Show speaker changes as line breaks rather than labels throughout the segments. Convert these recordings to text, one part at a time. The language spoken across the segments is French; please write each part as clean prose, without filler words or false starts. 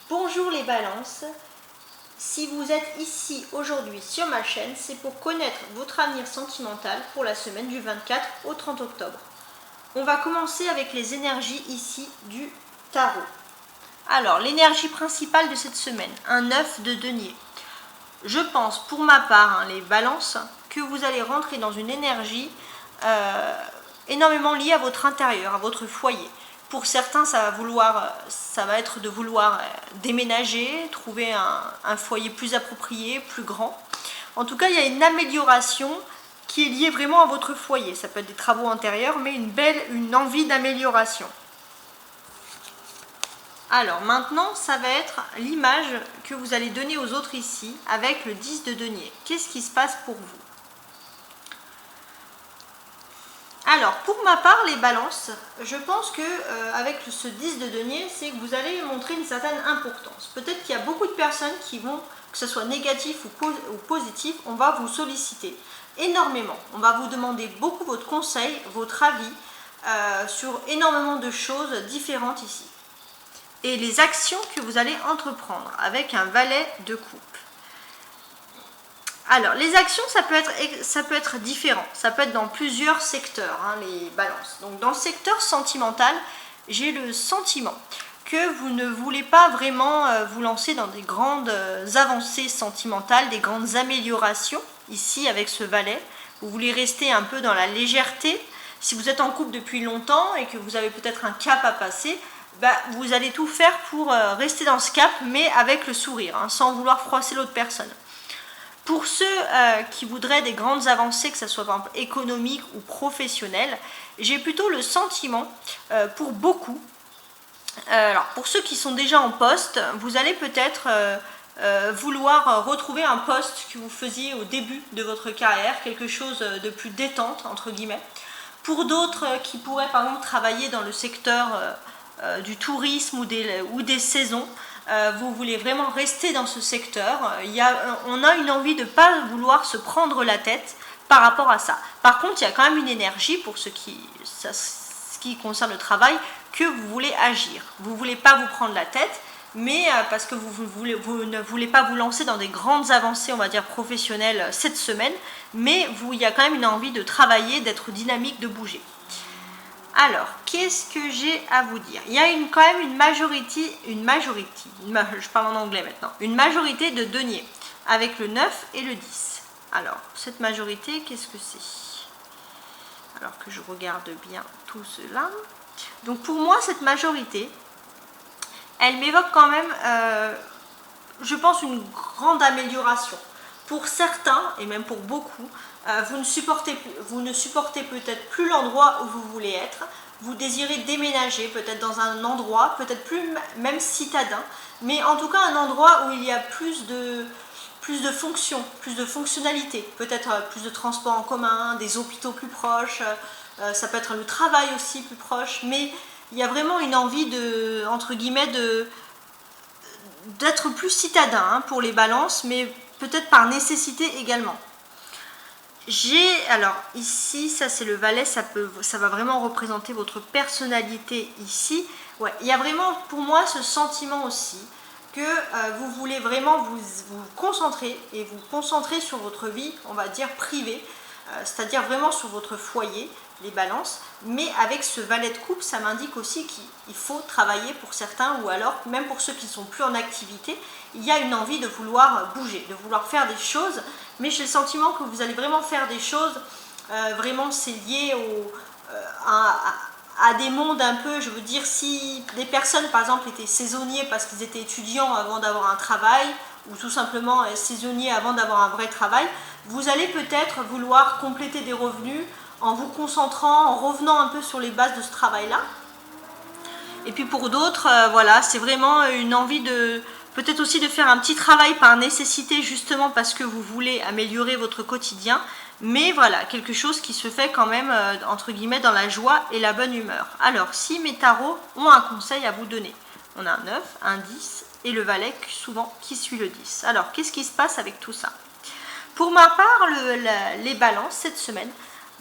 Bonjour les balances, si vous êtes ici aujourd'hui sur ma chaîne, c'est pour connaître votre avenir sentimental pour la semaine du 24 au 30 octobre. On va commencer avec les énergies ici du tarot. Alors, l'énergie principale de cette semaine, un œuf de denier. Je pense pour ma part, les balances, que vous allez rentrer dans une énergie énormément liée à votre intérieur, à votre foyer. Pour certains, ça va être de vouloir déménager, trouver un foyer plus approprié, plus grand. En tout cas, il y a une amélioration qui est liée vraiment à votre foyer. Ça peut être des travaux intérieurs, mais une envie d'amélioration. Alors maintenant, ça va être l'image que vous allez donner aux autres ici avec le 10 de denier. Qu'est-ce qui se passe pour vous? Alors, pour ma part, les balances, je pense que avec ce 10 de denier, c'est que vous allez montrer une certaine importance. Peut-être qu'il y a beaucoup de personnes qui vont, que ce soit négatif ou positif, on va vous solliciter énormément. On va vous demander beaucoup votre conseil, votre avis sur énormément de choses différentes ici. Et les actions que vous allez entreprendre avec un valet de coupe. Alors, les actions, ça peut être différent. Ça peut être dans plusieurs secteurs, les balances. Donc, dans le secteur sentimental, j'ai le sentiment que vous ne voulez pas vraiment vous lancer dans des grandes avancées sentimentales, des grandes améliorations, ici avec ce valet. Vous voulez rester un peu dans la légèreté. Si vous êtes en couple depuis longtemps et que vous avez peut-être un cap à passer, vous allez tout faire pour rester dans ce cap, mais avec le sourire, sans vouloir froisser l'autre personne. Pour ceux qui voudraient des grandes avancées, que ce soit par exemple économique ou professionnel, j'ai plutôt le sentiment, pour beaucoup, alors pour ceux qui sont déjà en poste, vous allez peut-être vouloir retrouver un poste que vous faisiez au début de votre carrière, quelque chose de plus détente, entre guillemets. Pour d'autres qui pourraient par exemple travailler dans le secteur du tourisme ou des saisons, vous voulez vraiment rester dans ce secteur, on a une envie de ne pas vouloir se prendre la tête par rapport à ça. Par contre, il y a quand même une énergie pour ce qui concerne le travail, que vous voulez agir. Vous ne voulez pas vous prendre la tête, mais parce que vous ne voulez pas vous lancer dans des grandes avancées, on va dire professionnelles cette semaine, mais il y a quand même une envie de travailler, d'être dynamique, de bouger. Alors, qu'est-ce que j'ai à vous dire? Il y a quand même une majorité, je parle en anglais maintenant, une majorité de deniers, avec le 9 et le 10. Alors, cette majorité, qu'est-ce que c'est? Alors que je regarde bien tout cela. Donc pour moi, cette majorité, elle m'évoque quand même, je pense, une grande amélioration. Pour certains, et même pour beaucoup, vous ne supportez peut-être plus l'endroit où vous voulez être, vous désirez déménager peut-être dans un endroit, peut-être plus même citadin, mais en tout cas un endroit où il y a plus de fonctions, plus de fonctionnalités, peut-être plus de transports en commun, des hôpitaux plus proches, ça peut être le travail aussi plus proche, mais il y a vraiment une envie de, entre guillemets, d'être plus citadin pour les balances, mais peut-être par nécessité également. Alors ici, ça c'est le valet, ça va vraiment représenter votre personnalité ici. Ouais, il y a vraiment pour moi ce sentiment aussi que vous voulez vraiment vous concentrer et vous concentrer sur votre vie, on va dire privée, c'est-à-dire vraiment sur votre foyer, les balances, mais avec ce valet de coupe, ça m'indique aussi qu'il faut travailler pour certains, ou alors même pour ceux qui ne sont plus en activité, il y a une envie de vouloir bouger, de vouloir faire des choses, mais j'ai le sentiment que vous allez vraiment faire des choses, vraiment c'est lié à des mondes un peu, je veux dire, si des personnes par exemple étaient saisonniers parce qu'ils étaient étudiants avant d'avoir un travail, ou tout simplement saisonniers avant d'avoir un vrai travail, vous allez peut-être vouloir compléter des revenus en vous concentrant, en revenant un peu sur les bases de ce travail-là. Et puis pour d'autres, voilà, c'est vraiment une envie de, peut-être aussi de faire un petit travail par nécessité, justement parce que vous voulez améliorer votre quotidien, mais voilà, quelque chose qui se fait quand même, entre guillemets, dans la joie et la bonne humeur. Alors, si mes tarots ont un conseil à vous donner, on a un 9, un 10 et le valet, souvent, qui suit le 10. Alors, qu'est-ce qui se passe avec tout ça? Pour ma part, les balances, cette semaine,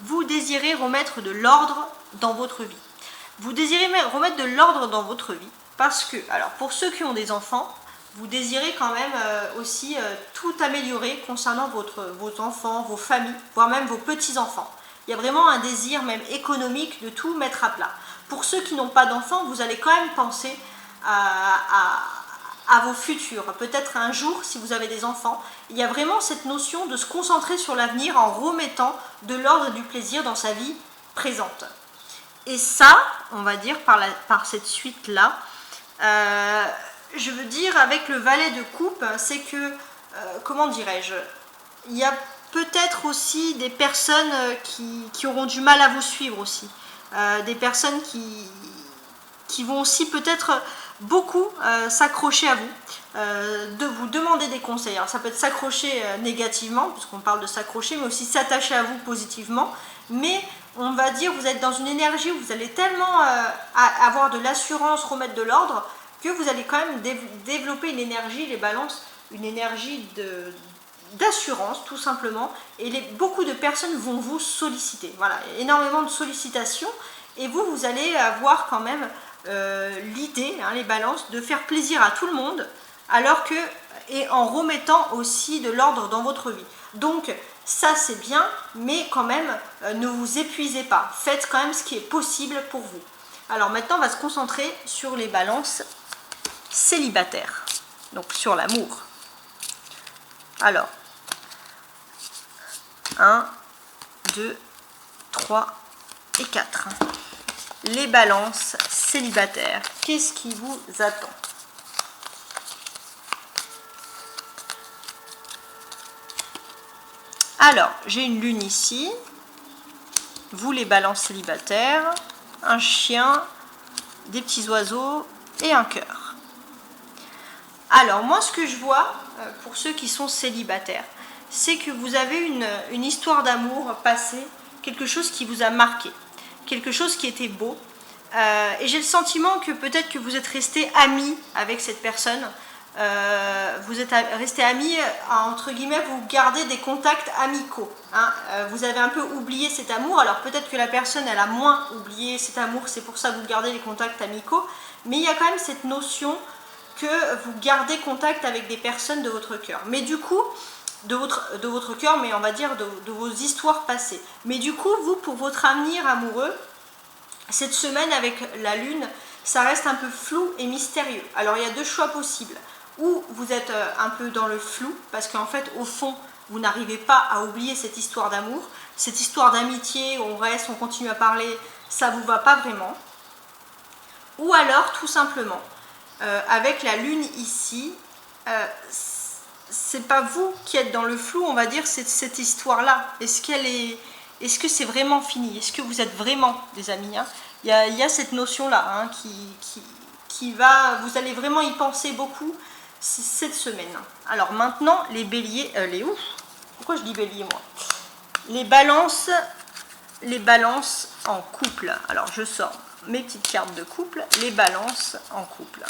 vous désirez remettre de l'ordre dans votre vie. Vous désirez remettre de l'ordre dans votre vie. Parce que, alors pour ceux qui ont des enfants, vous désirez quand même aussi tout améliorer concernant vos enfants, vos familles, voire même vos petits-enfants. Il y a vraiment un désir même économique de tout mettre à plat. Pour ceux qui n'ont pas d'enfants, vous allez quand même penser à vos futurs. Peut-être un jour, si vous avez des enfants, il y a vraiment cette notion de se concentrer sur l'avenir en remettant de l'ordre et du plaisir dans sa vie présente. Et ça, on va dire par cette suite-là, je veux dire avec le valet de coupe, c'est que, comment dirais-je, il y a peut-être aussi des personnes qui auront du mal à vous suivre aussi. Des personnes qui vont aussi peut-être beaucoup s'accrocher à vous, de vous demander des conseils. Alors ça peut être s'accrocher négativement, puisqu'on parle de s'accrocher, mais aussi s'attacher à vous positivement. Mais on va dire, vous êtes dans une énergie où vous allez tellement avoir de l'assurance, remettre de l'ordre, que vous allez quand même développer une énergie, les balances, une énergie d'assurance tout simplement, et beaucoup de personnes vont vous solliciter. Voilà, énormément de sollicitations, et vous allez avoir quand même l'idée, les balances, de faire plaisir à tout le monde, alors que, et en remettant aussi de l'ordre dans votre vie. Donc ça c'est bien, mais quand même ne vous épuisez pas, faites quand même ce qui est possible pour vous. Alors maintenant on va se concentrer sur les balances célibataires, donc sur l'amour. Alors 1, 2, 3 et 4. Les balances célibataires, qu'est-ce qui vous attend? Alors, j'ai une lune ici, vous les balances célibataires, un chien, des petits oiseaux et un cœur. Alors, moi ce que je vois, pour ceux qui sont célibataires, c'est que vous avez une histoire d'amour passée, quelque chose qui vous a marqué, quelque chose qui était beau, et j'ai le sentiment que peut-être que vous êtes resté amis avec cette personne, vous êtes resté amis, entre guillemets, vous gardez des contacts amicaux, hein. Vous avez un peu oublié cet amour, alors peut-être que la personne elle a moins oublié cet amour, c'est pour ça que vous gardez les contacts amicaux, mais il y a quand même cette notion que vous gardez contact avec des personnes de votre cœur, mais du coup, de votre cœur, mais on va dire de vos histoires passées. Mais du coup, vous, pour votre avenir amoureux, cette semaine avec la lune, ça reste un peu flou et mystérieux. Alors il y a deux choix possibles. Ou vous êtes un peu dans le flou, parce qu'en fait, au fond, vous n'arrivez pas à oublier cette histoire d'amour, cette histoire d'amitié, on reste, on continue à parler, ça vous va pas vraiment. Ou alors, tout simplement, avec la lune ici, c'est pas vous qui êtes dans le flou, on va dire, c'est cette histoire-là. Est-ce que c'est vraiment fini? Est-ce que vous êtes vraiment des amis, hein? Il y a cette notion-là, hein, qui va, vous allez vraiment y penser beaucoup cette semaine. Alors maintenant, les béliers, pourquoi je dis bélier moi? Les balances en couple. Alors je sors mes petites cartes de couple, les balances en couple.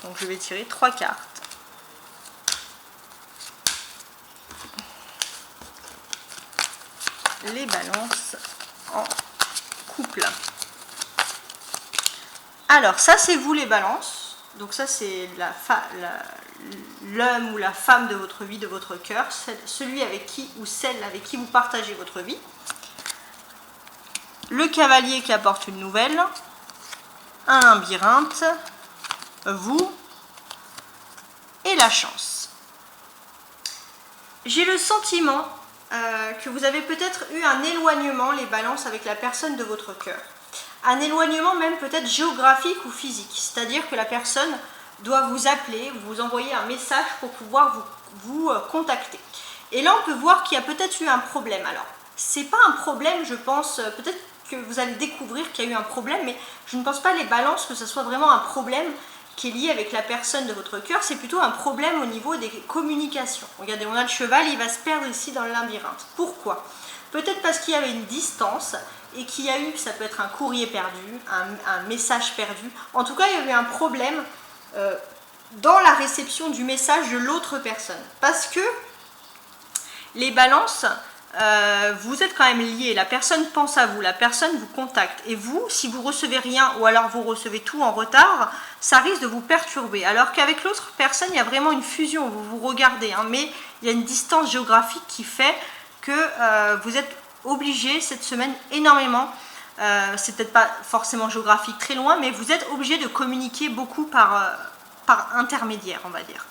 Donc je vais tirer 3 cartes. Les balances en couple. Alors ça c'est vous les balances. Donc ça c'est l'homme ou la femme de votre vie, de votre cœur, celui avec qui ou celle avec qui vous partagez votre vie. Le cavalier qui apporte une nouvelle, un labyrinthe, vous et la chance. J'ai le sentiment que vous avez peut-être eu un éloignement, les balances, avec la personne de votre cœur. Un éloignement même peut-être géographique ou physique, c'est-à-dire que la personne doit vous appeler, vous envoyer un message pour pouvoir vous contacter. Et là on peut voir qu'il y a peut-être eu un problème. Alors, c'est pas un problème, je pense, peut-être que vous allez découvrir qu'il y a eu un problème, mais je ne pense pas les balances que ce soit vraiment un problème qui est lié avec la personne de votre cœur, c'est plutôt un problème au niveau des communications. Regardez, on a le cheval, il va se perdre ici dans le labyrinthe. Pourquoi? Peut-être parce qu'il y avait une distance et qu'il y a eu, ça peut être un courrier perdu, un message perdu. En tout cas, il y avait un problème dans la réception du message de l'autre personne. Parce que les balances, vous êtes quand même liés, la personne pense à vous, la personne vous contacte. Et vous, si vous recevez rien ou alors vous recevez tout en retard, ça risque de vous perturber. Alors qu'avec l'autre personne, il y a vraiment une fusion, vous vous regardez, hein, mais il y a une distance géographique qui fait que vous êtes obligé cette semaine énormément, c'est peut-être pas forcément géographique très loin, mais vous êtes obligé de communiquer beaucoup par intermédiaire, on va dire.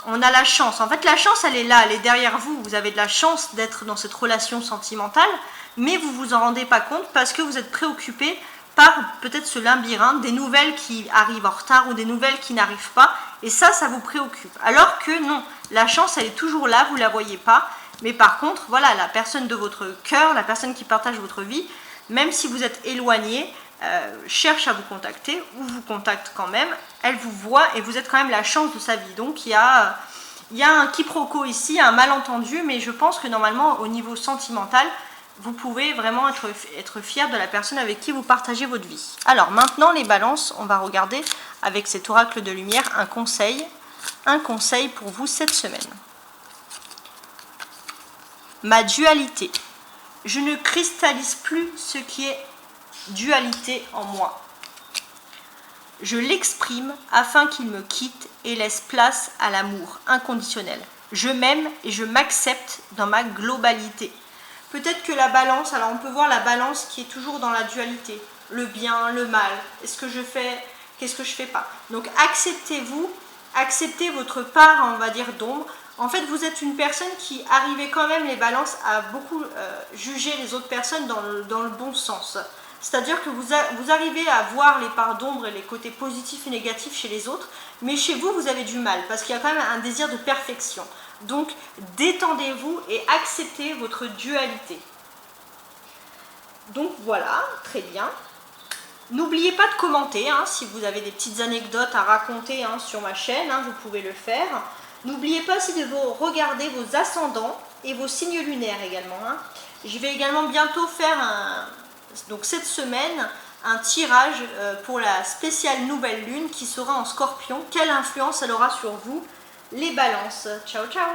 On a la chance, en fait la chance elle est là, elle est derrière vous, vous avez de la chance d'être dans cette relation sentimentale, mais vous vous en rendez pas compte parce que vous êtes préoccupé par peut-être ce labyrinthe, des nouvelles qui arrivent en retard ou des nouvelles qui n'arrivent pas, et ça vous préoccupe. Alors que non, la chance elle est toujours là, vous la voyez pas, mais par contre, voilà, la personne de votre cœur, la personne qui partage votre vie, même si vous êtes éloigné, cherche à vous contacter ou vous contacte quand même, elle vous voit et vous êtes quand même la chance de sa vie. Donc il y a un quiproquo ici, un malentendu, mais je pense que normalement au niveau sentimental, vous pouvez vraiment être fier de la personne avec qui vous partagez votre vie. Alors maintenant les balances, on va regarder avec cet oracle de lumière un conseil pour vous cette semaine. Ma dualité. Je ne cristallise plus ce qui est dualité en moi. Je l'exprime afin qu'il me quitte et laisse place à l'amour inconditionnel. Je m'aime et je m'accepte dans ma globalité. Peut-être que la balance, alors on peut voir la balance qui est toujours dans la dualité. Le bien, le mal, est-ce que je fais, qu'est-ce que je fais pas. Donc acceptez-vous, acceptez votre part, on va dire, d'ombre. En fait, vous êtes une personne qui arrivez quand même, les balances, à beaucoup juger les autres personnes dans le bon sens. C'est-à-dire que vous arrivez à voir les parts d'ombre et les côtés positifs et négatifs chez les autres, mais chez vous, vous avez du mal, parce qu'il y a quand même un désir de perfection. Donc, détendez-vous et acceptez votre dualité. Donc voilà, très bien. N'oubliez pas de commenter, hein, si vous avez des petites anecdotes à raconter hein, sur ma chaîne, hein, vous pouvez le faire. N'oubliez pas aussi de regarder vos ascendants et vos signes lunaires également. Hein. Je vais également bientôt faire donc cette semaine un tirage pour la spéciale nouvelle lune qui sera en Scorpion. Quelle influence elle aura sur vous, les balances. Ciao ciao.